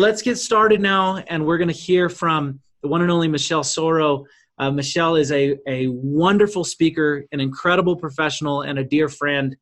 Let's get started now, and we're going to hear from the one and only Michelle Sorro. Michelle is a wonderful speaker, an incredible professional, and a dear friend.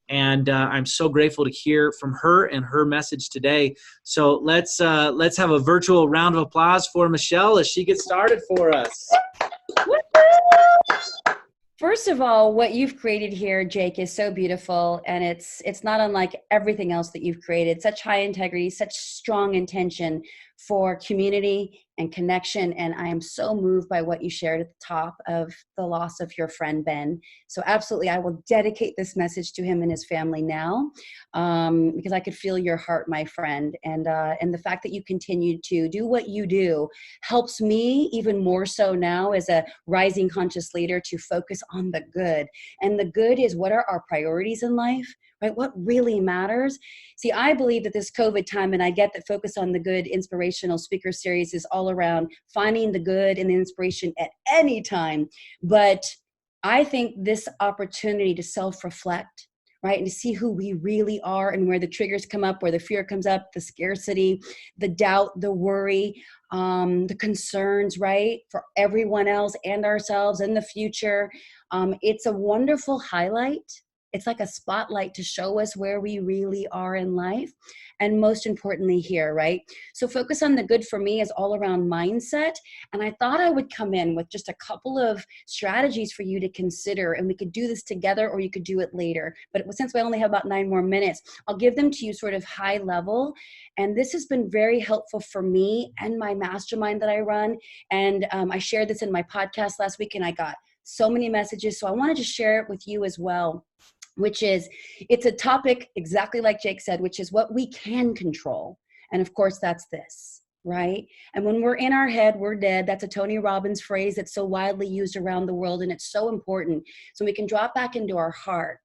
And I'm so grateful to hear from her and her message today. So let's have a virtual round of applause for Michelle as she gets started for us. First of all, what you've created here, Jake, is so beautiful, and it's not unlike everything else that you've created. Such high integrity, such strong intention for community and connection, and I am so moved by what you shared at the top of the loss of your friend Ben. So absolutely, I will dedicate this message to him and his family now, because I could feel your heart, my friend, and the fact that you continue to do what you do helps me even more so now as a rising conscious leader to focus on the good. And the good is, what are our priorities in life, right? What really matters? See, I believe that this COVID time, and I get that Focus on the Good Inspirational Speaker Series is all around finding the good and the inspiration at any time. But I think this opportunity to self-reflect, right, and to see who we really are and where the triggers come up, where the fear comes up, the scarcity, the doubt, the worry, the concerns, right, for everyone else and ourselves in the future. It's a wonderful highlight. It's like a spotlight to show us where we really are in life. And most importantly here, right? So Focus on the Good for me is all around mindset. And I thought I would come in with just a couple of strategies for you to consider. And we could do this together, or you could do it later. But since we only have about 9 more minutes, I'll give them to you sort of high level. And this has been very helpful for me and my mastermind that I run. And I shared this in my podcast last week, and I got so many messages. So I wanted to share it with you as well, which is, it's a topic exactly like Jake said, which is what we can control. And of course, that's this, right? And when we're in our head, we're dead. That's a Tony Robbins phrase that's so widely used around the world, and it's so important. So we can drop back into our heart.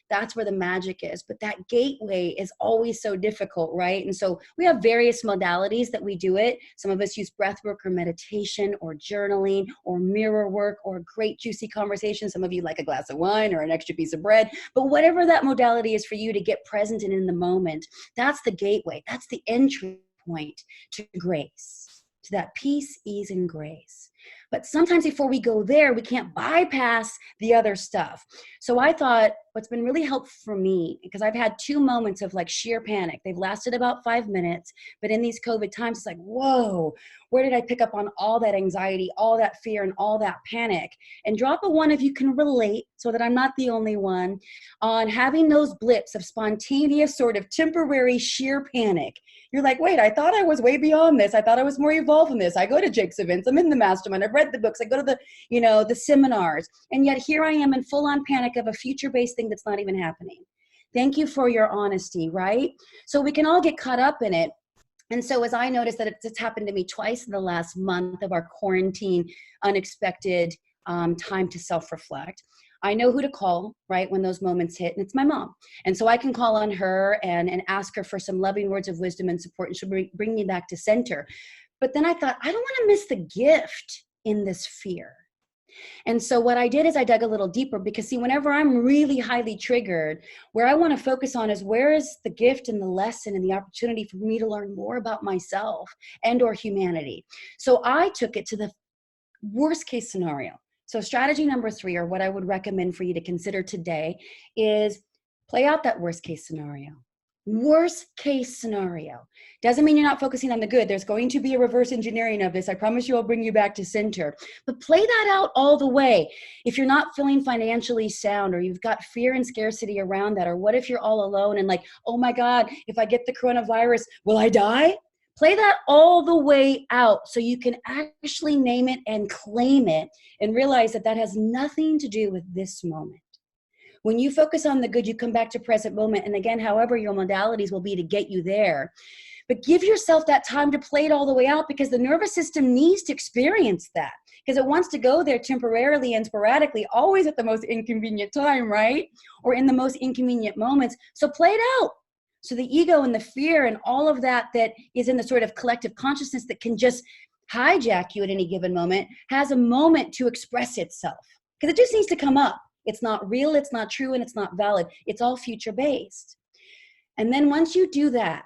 That's where the magic is. But that gateway is always so difficult, right? And so we have various modalities that we do it. Some of us use breath work or meditation or journaling or mirror work or great juicy conversation. Some of you like a glass of wine or an extra piece of bread. But whatever that modality is for you to get present and in the moment, that's the gateway. That's the entry point to grace, to that peace, ease, and grace. But sometimes before we go there, we can't bypass the other stuff. So I thought what's been really helpful for me, because I've had 2 moments of like sheer panic. They've lasted about 5 minutes, but in these COVID times, it's like, whoa, where did I pick up on all that anxiety, all that fear, and all that panic? And drop a 1 if you can relate, so that I'm not the only one, on having those blips of spontaneous sort of temporary sheer panic. You're like, wait, I thought I was way beyond this. I thought I was more evolved than this. I go to Jake's events. I'm in the mastermind. I've read the books. I go to the seminars. And yet here I am in full on panic of a future-based thing that's not even happening. Thank you for your honesty, right? So we can all get caught up in it. And so as I noticed that it's happened to me twice in the last month of our quarantine, unexpected time to self-reflect, I know who to call, right, when those moments hit, and it's my mom. And so I can call on her and ask her for some loving words of wisdom and support, and she'll bring me back to center. But then I thought, I don't want to miss the gift in this fear. And so what I did is I dug a little deeper, because see, whenever I'm really highly triggered, where I want to focus on is, where is the gift and the lesson and the opportunity for me to learn more about myself and or humanity? So I took it to the worst case scenario. So strategy number 3, or what I would recommend for you to consider today, is play out that worst case scenario. Worst case scenario. Doesn't mean you're not focusing on the good. There's going to be a reverse engineering of this. I promise you I'll bring you back to center. But play that out all the way. If you're not feeling financially sound, or you've got fear and scarcity around that, or what if you're all alone and like, oh my God, if I get the coronavirus, will I die? Play that all the way out so you can actually name it and claim it, and realize that that has nothing to do with this moment. When you focus on the good, you come back to present moment. And again, however your modalities will be to get you there. But give yourself that time to play it all the way out, because the nervous system needs to experience that, because it wants to go there temporarily and sporadically, always at the most inconvenient time, right? Or in the most inconvenient moments. So play it out. So the ego and the fear and all of that is in the sort of collective consciousness that can just hijack you at any given moment has a moment to express itself, because it just needs to come up. It's not real, it's not true, and it's not valid. It's all future-based. And then once you do that,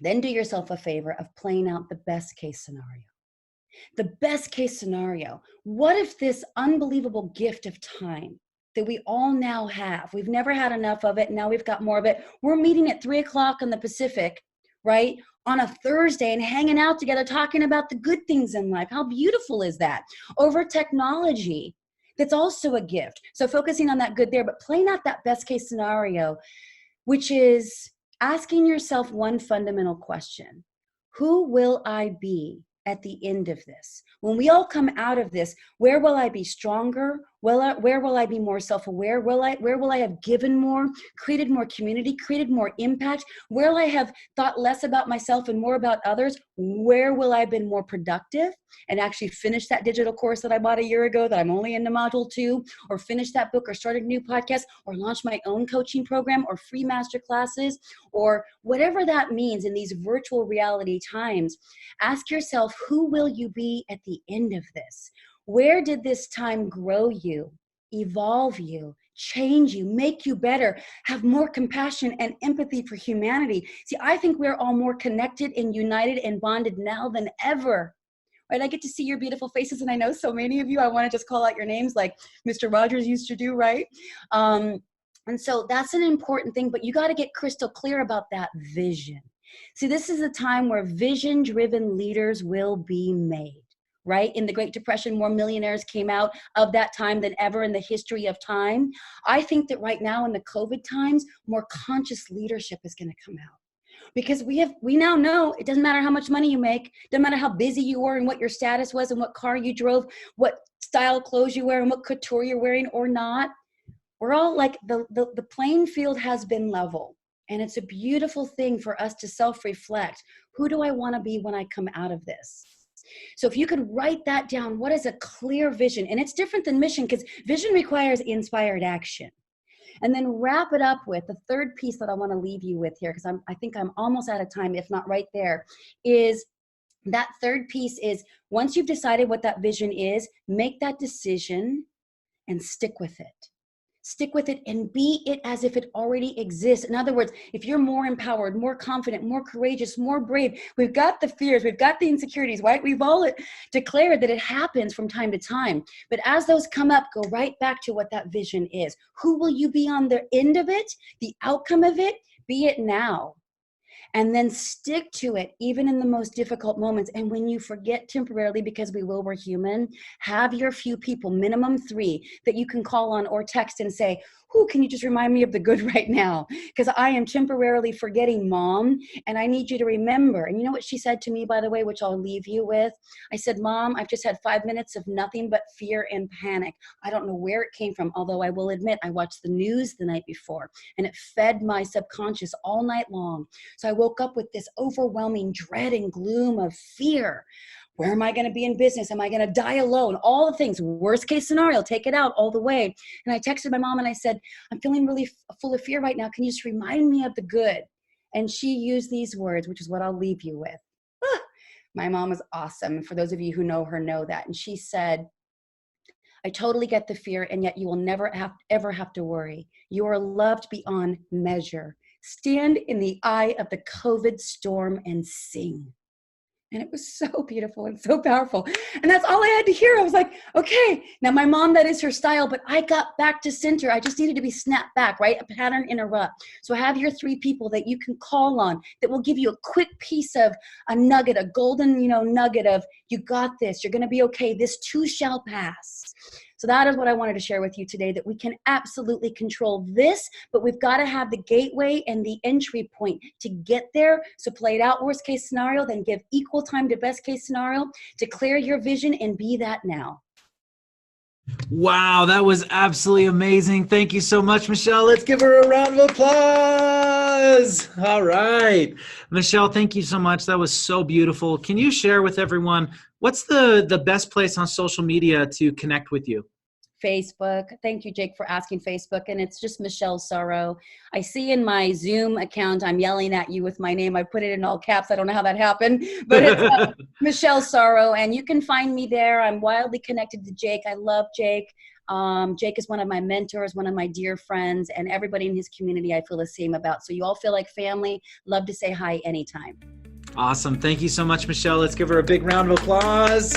Then do yourself a favor of playing out the best case scenario. The best case scenario. What if this unbelievable gift of time that we all now have, we've never had enough of it, now we've got more of it. We're meeting at 3:00 in the Pacific, right? On a Thursday and hanging out together, talking about the good things in life. How beautiful is that? Over technology. That's also a gift. So focusing on that good there, but playing out that best case scenario, which is asking yourself one fundamental question. Who will I be at the end of this? When we all come out of this, where will I be stronger? Where will I be more self-aware? Where will I have given more, created more community, created more impact? Where will I have thought less about myself and more about others? Where will I have been more productive and actually finish that digital course that I bought a year ago that I'm only into module 2, or finish that book, or start a new podcast, or launch my own coaching program, or free master classes, or whatever that means in these virtual reality times? Ask yourself, who will you be at the end of this? Where did this time grow you, evolve you, change you, make you better, have more compassion and empathy for humanity? See, I think we're all more connected and united and bonded now than ever. Right? I get to see your beautiful faces, and I know so many of you. I want to just call out your names like Mr. Rogers used to do, right? And so that's an important thing, but you got to get crystal clear about that vision. See, this is a time where vision-driven leaders will be made. Right? In the Great Depression, more millionaires came out of that time than ever in the history of time. I think that right now in the COVID times, more conscious leadership is going to come out. Because we now know it doesn't matter how much money you make, doesn't matter how busy you were and what your status was and what car you drove, what style clothes you wear and what couture you're wearing or not. We're all like, the playing field has been level. And it's a beautiful thing for us to self-reflect. Who do I want to be when I come out of this? So if you could write that down, what is a clear vision? And it's different than mission, because vision requires inspired action. And then wrap it up with the third piece that I want to leave you with here, because I think I'm almost out of time, if not right there, is that third piece is, once you've decided what that vision is, make that decision and stick with it. Stick with it and be it as if it already exists. In other words, if you're more empowered, more confident, more courageous, more brave, we've got the fears, we've got the insecurities, right? We've all declared that it happens from time to time. But as those come up, go right back to what that vision is. Who will you be on the end of it? The outcome of it? Be it now. And then stick to it, even in the most difficult moments. And when you forget temporarily, because we're human, have your few people, minimum 3, that you can call on or text and say, "Who can you just remind me of the good right now? Because I am temporarily forgetting, Mom, and I need you to remember." And you know what she said to me, by the way, which I'll leave you with? I said, "Mom, I've just had 5 minutes of nothing but fear and panic. I don't know where it came from, although I will admit I watched the news the night before, and it fed my subconscious all night long. So I woke up with this overwhelming dread and gloom of fear. Where am I going to be in business? Am I going to die alone? All the things, worst case scenario, take it out all the way." And I texted my mom and I said, "I'm feeling really full of fear right now. Can you just remind me of the good?" And she used these words, which is what I'll leave you with. My mom is awesome. And for those of you who know her, know that. And she said, "I totally get the fear, and yet you will never ever have to worry. You are loved beyond measure. Stand in the eye of the COVID storm and sing." And it was so beautiful and so powerful. And that's all I had to hear. I was like, okay, now my mom, that is her style, but I got back to center. I just needed to be snapped back, right? A pattern interrupt. So have your 3 people that you can call on that will give you a quick piece of a nugget, a golden, nugget of, you got this, you're going to be okay. This too shall pass. So that is what I wanted to share with you today, that we can absolutely control this, but we've got to have the gateway and the entry point to get there. So play it out worst case scenario, then give equal time to best case scenario, declare your vision and be that now. Wow, that was absolutely amazing. Thank you so much, Michelle. Let's give her a round of applause. All right. Michelle, thank you so much. That was so beautiful. Can you share with everyone, what's the best place on social media to connect with you? Facebook. Thank you, Jake, for asking. Facebook. And it's just Michelle Sorro. I see in my Zoom account, I'm yelling at you with my name. I put it in all caps. I don't know how that happened, but it's Michelle Sorro. And you can find me there. I'm wildly connected to Jake. I love Jake. Jake is one of my mentors, one of my dear friends, and everybody in his community I feel the same about. So you all feel like family. Love to say hi anytime. Awesome. Thank you so much, Michelle. Let's give her a big round of applause.